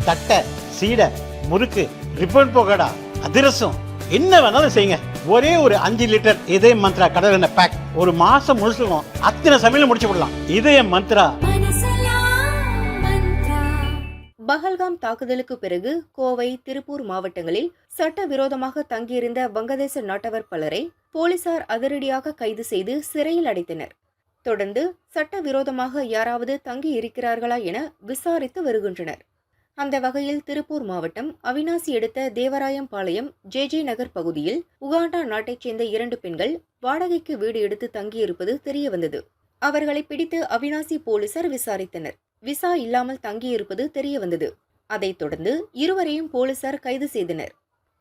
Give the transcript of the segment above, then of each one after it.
தட்டை, சீடை, முறுக்கு, ரிப்பன் பக்கோடா, அதிரசம், என்ன வேணாலும் செய்யுங்க. ஒரே ஒரு 5 லிட்டர் இதய மந்த்ரா கடல் எண்ணெய் பேக் ஒரு மாசம் முழுசுக்கும் அத்தனை சமையல முடிச்சு விடலாம். இதய மந்த்ரா. பஹல்காம் தாக்குதலுக்கு பிறகு கோவை, திருப்பூர் மாவட்டங்களில் சட்டவிரோதமாக தங்கியிருந்த வங்கதேச நாட்டவர் பலரை போலீசார் அதிரடியாக கைது செய்து சிறையில் அடைத்தனர். தொடர்ந்து சட்டவிரோதமாக யாராவது தங்கி இருக்கிறார்களா என விசாரித்து வருகின்றனர். அந்த வகையில் திருப்பூர் மாவட்டம் அவிநாசி அடுத்த தேவராயம்பாளையம் ஜே நகர் பகுதியில் உகாண்டா நாட்டைச் சேர்ந்த 2 பெண்கள் வாடகைக்கு வீடு எடுத்து தங்கியிருப்பது தெரியவந்தது. அவர்களை பிடித்து அவிநாசி போலீசார் விசாரித்தனர். விசா இல்லாமல் தங்கியிருப்பது தெரியவந்தது. அதைத் தொடர்ந்து இருவரையும் போலீசார் கைது செய்தனர்.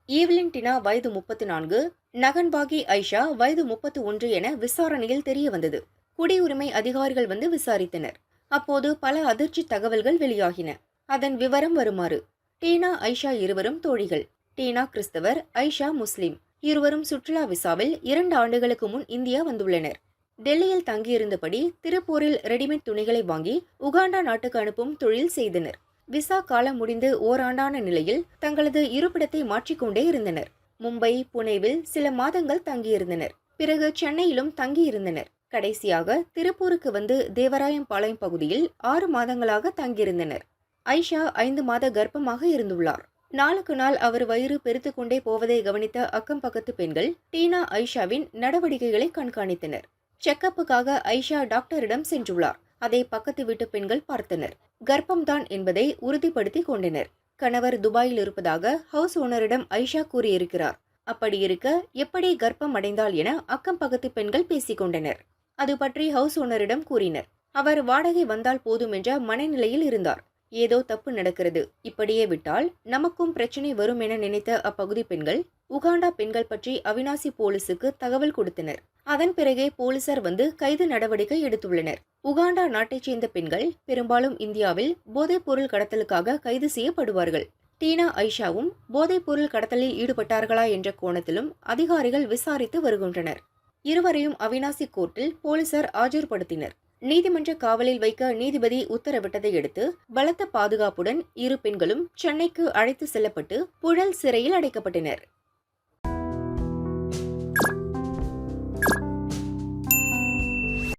ஈவ்லின் டினா வயது 34, நகன்பாகி ஐஷா வயது 31 என விசாரணையில் தெரியவந்தது. குடியுரிமை அதிகாரிகள் வந்து விசாரித்தனர். அப்போது பல அதிர்ச்சி தகவல்கள் வெளியாகின. அதன் விவரம் வருமாறு: டீனா, ஐஷா இருவரும் தோழிகள். டீனா கிறிஸ்தவர், ஐஷா முஸ்லிம். இருவரும் சுற்றுலா விசாவில் 2 ஆண்டுகளுக்கு முன் இந்தியா வந்துள்ளனர். டெல்லியில் தங்கியிருந்தபடி திருப்பூரில் ரெடிமேட் துணிகளை வாங்கி உகாண்டா நாட்டுக்கு அனுப்பும் தொழில் செய்தனர். விசா காலம் முடிந்து ஓராண்டான நிலையில் தங்களது இருப்பிடத்தை மாற்றிக்கொண்டே இருந்தனர். மும்பை, புனேவில் சில மாதங்கள் தங்கியிருந்தனர். பிறகு சென்னையிலும் தங்கியிருந்தனர். கடைசியாக திருப்பூருக்கு வந்து தேவராயம்பாளையம் பகுதியில் 6 மாதங்களாக தங்கியிருந்தனர். ஐஷா 5 மாத கர்ப்பமாக இருந்துள்ளார். நாளுக்கு நாள் அவர் வயிறு பெருத்துக் கொண்டே போவதை கவனித்த அக்கம் பக்கத்து பெண்கள் டீனா, ஐஷாவின் நடவடிக்கைகளை கண்காணித்தனர். செக்கப்புக்காக ஐஷா டாக்டரிடம் சென்றுள்ளார். அதை பக்கத்து வீட்டு பெண்கள் பார்த்தனர். கர்ப்பம்தான் என்பதை உறுதிப்படுத்தி கொண்டனர். கணவர் துபாயில் இருப்பதாக ஹவுஸ் ஓனரிடம் ஐஷா கூறியிருக்கிறார். அப்படி இருக்க எப்படி கர்ப்பம் அடைந்தால் என அக்கம் பக்கத்து பெண்கள் பேசிக்கொண்டனர். அது பற்றி ஹவுஸ் ஓனரிடம் கூறினர். அவர் வாடகை வந்தால் போதும் என்ற மனநிலையில் இருந்தார். ஏதோ தப்பு நடக்கிறது, இப்படியே விட்டால் நமக்கும் பிரச்சனை வரும் என நினைத்த அப்பகுதி பெண்கள் உகாண்டா பெண்கள் பற்றி அவிநாசி போலீசுக்கு தகவல் கொடுத்தனர். அதன் பிறகே போலீசார் வந்து கைது நடவடிக்கை எடுத்துள்ளனர். உகாண்டா நாட்டைச் சேர்ந்த பெண்கள் பெரும்பாலும் இந்தியாவில் போதைப் பொருள் கடத்தலுக்காக கைது செய்யப்படுவார்கள். டீனா, ஐஷாவும் போதைப் பொருள் கடத்தலில் ஈடுபட்டார்களா என்ற கோணத்திலும் அதிகாரிகள் விசாரித்து வருகின்றனர். இருவரையும் அவிநாசி கோர்ட்டில் போலீசார் ஆஜர்படுத்தினர். நீதிமன்ற காவலில் வைக்க நீதிபதி உத்தரவிட்டதை அடுத்து பலத்த பாதுகாப்புடன் 2 பெண்களும் சென்னைக்கு அழைத்து செல்லப்பட்டு புழல் சிறையில் அடைக்கப்பட்டனர்.